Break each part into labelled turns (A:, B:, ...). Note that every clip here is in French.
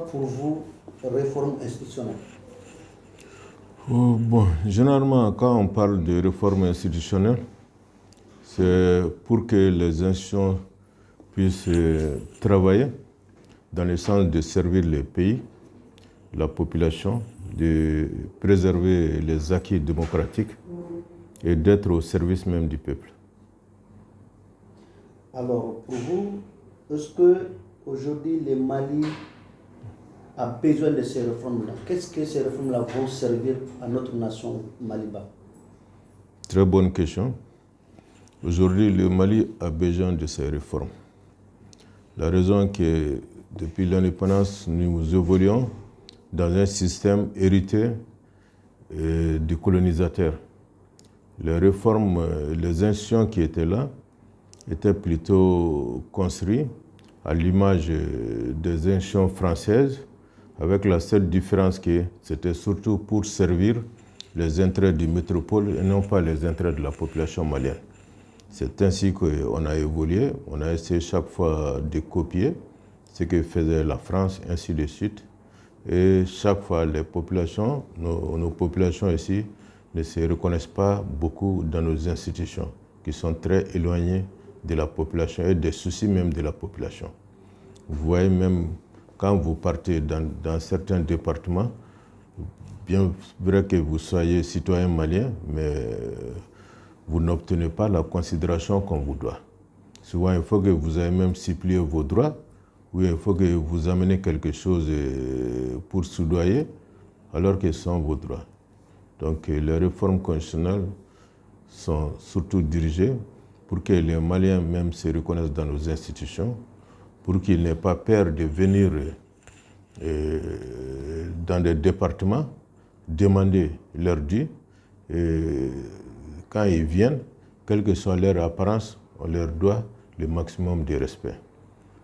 A: quoi pour vous réforme institutionnelle?
B: Bon, généralement, quand on parle de réforme institutionnelle, c'est pour que les institutions puissent travailler dans le sens de servir le pays, la population, de préserver les acquis démocratiques et d'être au service même du peuple.
A: Alors, pour vous, est-ce que aujourd'hui le Mali a besoin de ces réformes-là? Qu'est-ce que ces réformes-là vont servir à notre nation maliba?
B: Très bonne question. Aujourd'hui, le Mali a besoin de ces réformes. La raison est que depuis l'indépendance, nous évoluons dans un système hérité du colonisateur. Les réformes, les institutions qui étaient là étaient plutôt construites à l'image des institutions françaises, avec la seule différence que c'était surtout pour servir les intérêts du métropole et non pas les intérêts de la population malienne. C'est ainsi qu'on a évolué, on a essayé chaque fois de copier ce que faisait la France, ainsi de suite. Et chaque fois, les populations, nos populations ici, ne se reconnaissent pas beaucoup dans nos institutions, qui sont très éloignées de la population et des soucis même de la population. Vous voyez même quand vous partez dans certains départements, bien vrai que vous soyez citoyen malien, mais vous n'obtenez pas la considération qu'on vous doit. Souvent, il faut que vous ayez même supplié vos droits, ou il faut que vous amenez quelque chose pour soudoyer, alors que ce sont vos droits. Donc, les réformes constitutionnelles sont surtout dirigées pour que les Maliens même se reconnaissent dans nos institutions, pour qu'ils n'aient pas peur de venir dans des départements, demander leur dû. Quand ils viennent, quelle que soit leur apparence, on leur doit le maximum de respect.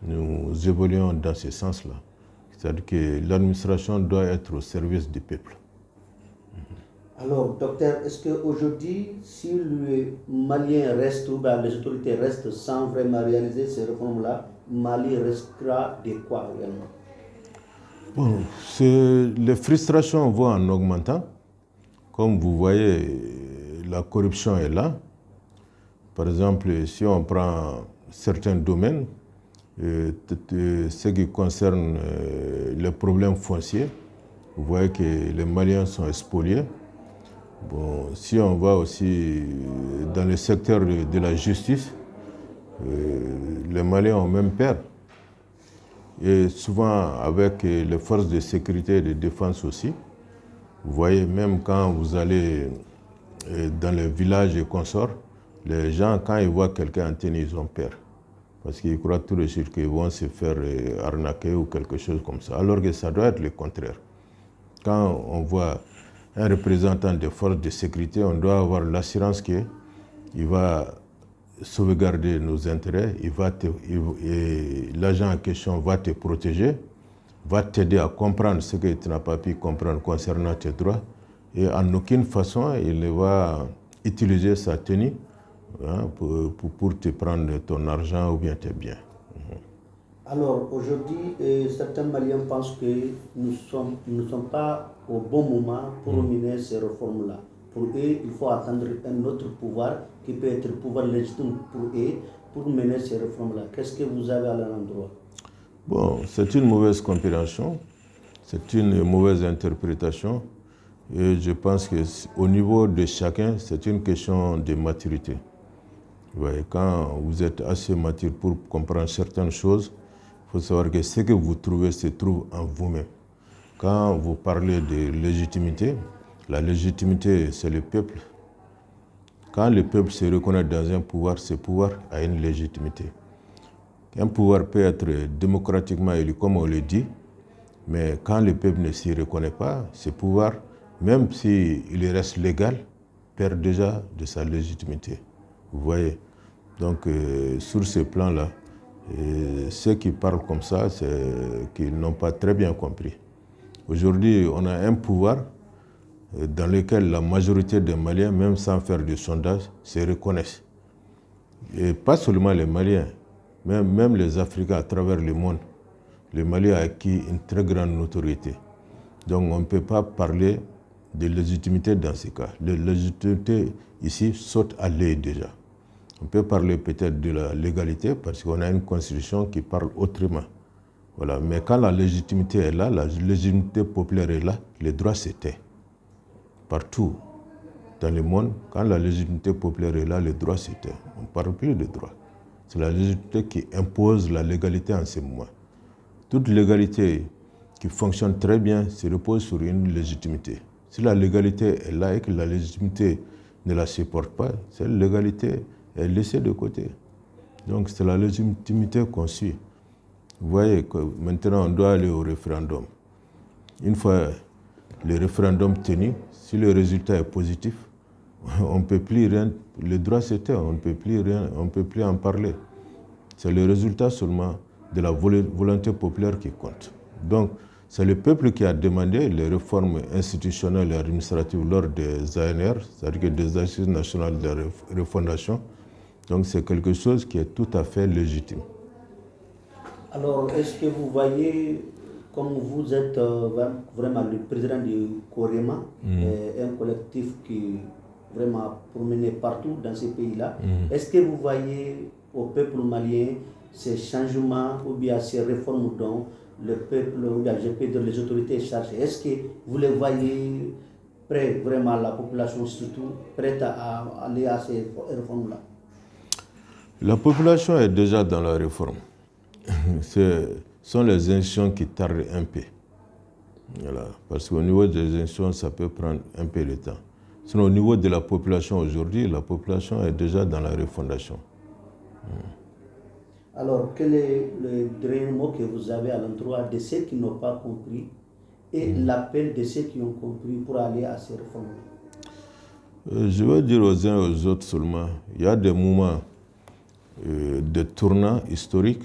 B: Nous évoluons dans ce sens-là. C'est-à-dire que l'administration doit être au service du peuple.
A: Alors, docteur, est-ce qu'aujourd'hui, si les Maliens restent, ou bien les autorités restent sans vraiment réaliser ces réformes-là, Mali restera de quoi réellement?
B: Bon, les frustrations vont en augmentant. Comme vous voyez, la corruption est là. Par exemple, si on prend certains domaines, ce qui concerne les problèmes fonciers, vous voyez que les Maliens sont spoliés. Bon, si on va aussi dans le secteur de la justice, les Maliens ont même peur. Et souvent avec les forces de sécurité et de défense aussi. Vous voyez, même quand vous allez dans les villages et consorts, les gens, quand ils voient quelqu'un en tenue, ils ont peur. Parce qu'ils croient tout de suite qu'ils vont se faire arnaquer ou quelque chose comme ça. Alors que ça doit être le contraire. Quand on voit un représentant des forces de sécurité, on doit avoir l'assurance qu'il va sauvegarder nos intérêts, l'agent en question va te protéger, va t'aider à comprendre ce que tu n'as pas pu comprendre concernant tes droits, et en aucune façon il ne va utiliser sa tenue pour te prendre ton argent ou bien tes biens.
A: Alors aujourd'hui, certains Maliens pensent que nous ne sommes pas au bon moment pour mener ces réformes-là. Pour eux, il faut attendre un autre pouvoir qui peut être le pouvoir légitime pour eux pour mener ces réformes-là. Qu'est-ce que vous avez à l'endroit?
B: Bon, c'est une mauvaise compréhension, c'est une mauvaise interprétation. Et je pense qu'au niveau de chacun, c'est une question de maturité. Ouais, quand vous êtes assez mature pour comprendre certaines choses, il faut savoir que ce que vous trouvez se trouve en vous-même. Quand vous parlez de légitimité, la légitimité, c'est le peuple. Quand le peuple se reconnaît dans un pouvoir, ce pouvoir a une légitimité. Un pouvoir peut être démocratiquement élu, comme on le dit, mais quand le peuple ne s'y reconnaît pas, ce pouvoir, même s'il reste légal, perd déjà de sa légitimité. Vous voyez? Donc, sur ce plan-là, ceux qui parlent comme ça, c'est qu'ils n'ont pas très bien compris. Aujourd'hui, on a un pouvoir dans lequel la majorité des Maliens, même sans faire de sondage, se reconnaissent. Et pas seulement les Maliens, même les Africains à travers le monde. le Mali a acquis une très grande notoriété. Donc on ne peut pas parler de légitimité dans ces cas. La légitimité ici saute à l'œil déjà. On peut parler peut-être de la légalité parce qu'on a une constitution qui parle autrement. Voilà. Mais quand la légitimité est là, la légitimité populaire est là, les droits s'éteignent. Partout dans le monde, quand la légitimité populaire est là, les droits s'éteignent. On ne parle plus de droits. C'est la légitimité qui impose la légalité en ce moment. Toute légalité qui fonctionne très bien se repose sur une légitimité. Si la légalité est là et que la légitimité ne la supporte pas, cette légalité est laissée de côté. Donc c'est la légitimité qu'on suit. Vous voyez que maintenant on doit aller au référendum. Une fois le référendum tenu, si le résultat est positif, on ne peut plus rien, le droit s'éteint, on ne peut plus rien, on ne peut plus en parler. C'est le résultat seulement de la volonté populaire qui compte. Donc, c'est le peuple qui a demandé les réformes institutionnelles et administratives lors des ANR, c'est-à-dire des Assises nationales de refondation. Donc, c'est quelque chose qui est tout à fait légitime.
A: Alors, est-ce que vous voyez, comme vous êtes vraiment le président du Corema, un collectif qui est vraiment promené partout dans ces pays-là, est-ce que vous voyez au peuple malien ces changements ou bien ces réformes dont le peuple, ou bien je peux dire les autorités chargées, est-ce que vous les voyez prêts, vraiment la population surtout, prête à aller à ces réformes-là?
B: La population est déjà dans la réforme. Ce sont les institutions qui tardent un peu. Voilà. Parce qu'au niveau des institutions, ça peut prendre un peu de temps. Sinon, au niveau de la population aujourd'hui, la population est déjà dans la refondation.
A: Alors, quel est le dernier mot que vous avez à l'endroit de ceux qui n'ont pas compris et l'appel de ceux qui ont compris pour aller à ces réformes?
B: Je veux dire aux uns et aux autres seulement, il y a des moments de tournant historiques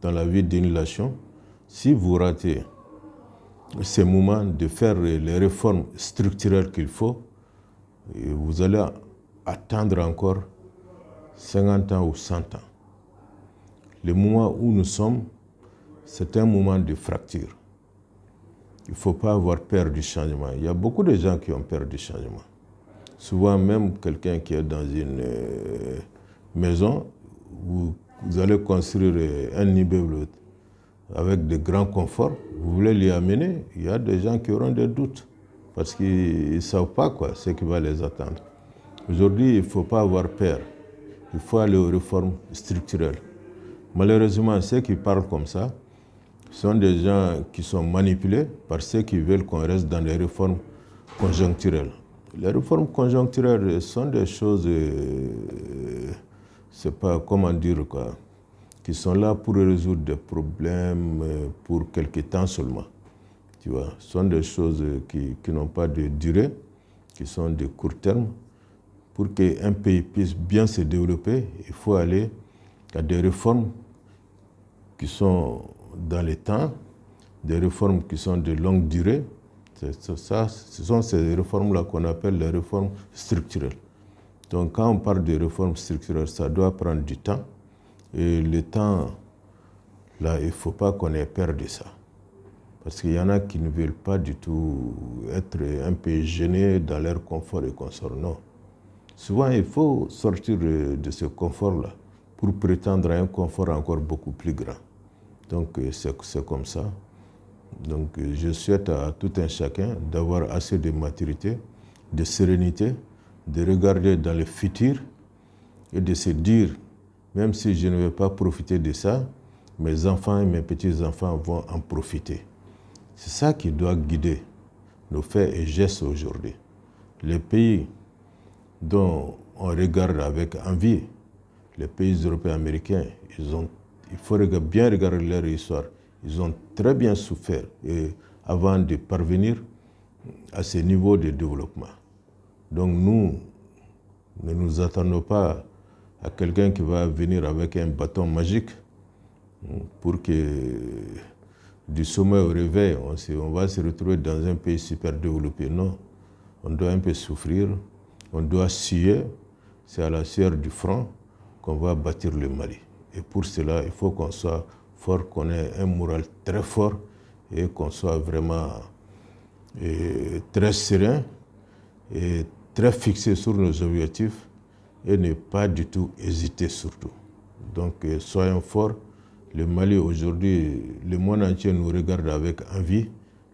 B: dans la vie d'une nation. Si vous ratez ces moments de faire les réformes structurelles qu'il faut, vous allez attendre encore 50 ans ou 100 ans. Le moment où nous sommes, c'est un moment de fracture. Il ne faut pas avoir peur du changement. Il y a beaucoup de gens qui ont peur du changement. Souvent, même quelqu'un qui est dans une maison, vous allez construire un immeuble avec de grands conforts, vous voulez l'y amener, il y a des gens qui auront des doutes parce qu'ils ne savent pas ce qui va les attendre. Aujourd'hui, il ne faut pas avoir peur. Il faut aller aux réformes structurelles. Malheureusement, ceux qui parlent comme ça sont des gens qui sont manipulés par ceux qui veulent qu'on reste dans les réformes conjoncturelles. Les réformes conjoncturelles sont des choses, c'est pas comment dire quoi, qui sont là pour résoudre des problèmes pour quelque temps seulement. Tu vois, ce sont des choses qui n'ont pas de durée, qui sont de court terme. Pour qu'un pays puisse bien se développer, il faut aller à des réformes qui sont dans le temps, des réformes qui sont de longue durée. Ce sont ces réformes-là qu'on appelle les réformes structurelles. Donc quand on parle de réformes structurelles, ça doit prendre du temps. Et le temps, là, il ne faut pas qu'on ait peur de ça. Parce qu'il y en a qui ne veulent pas du tout être un peu gênés dans leur confort et consort. Non. Souvent, il faut sortir de ce confort-là pour prétendre à un confort encore beaucoup plus grand. Donc, c'est comme ça. Donc, je souhaite à tout un chacun d'avoir assez de maturité, de sérénité, de regarder dans le futur et de se dire, même si je ne vais pas profiter de ça, mes enfants et mes petits-enfants vont en profiter. C'est ça qui doit guider nos faits et gestes aujourd'hui. Les pays dont on regarde avec envie, les pays européens américains, il faut bien regarder leur histoire. Ils ont très bien souffert avant de parvenir à ce niveau de développement. Donc nous, ne nous attendons pas à quelqu'un qui va venir avec un bâton magique pour que du sommet au réveil, on va se retrouver dans un pays super développé. Non, on doit un peu souffrir, on doit suer, c'est à la sueur du front qu'on va bâtir le Mali. Et pour cela, il faut qu'on soit fort, qu'on ait un moral très fort et qu'on soit vraiment très serein et très fixé sur nos objectifs et ne pas du tout hésiter surtout. Donc soyons forts. Le Mali aujourd'hui, le monde entier nous regarde avec envie.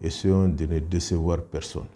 B: Essayons de ne décevoir personne.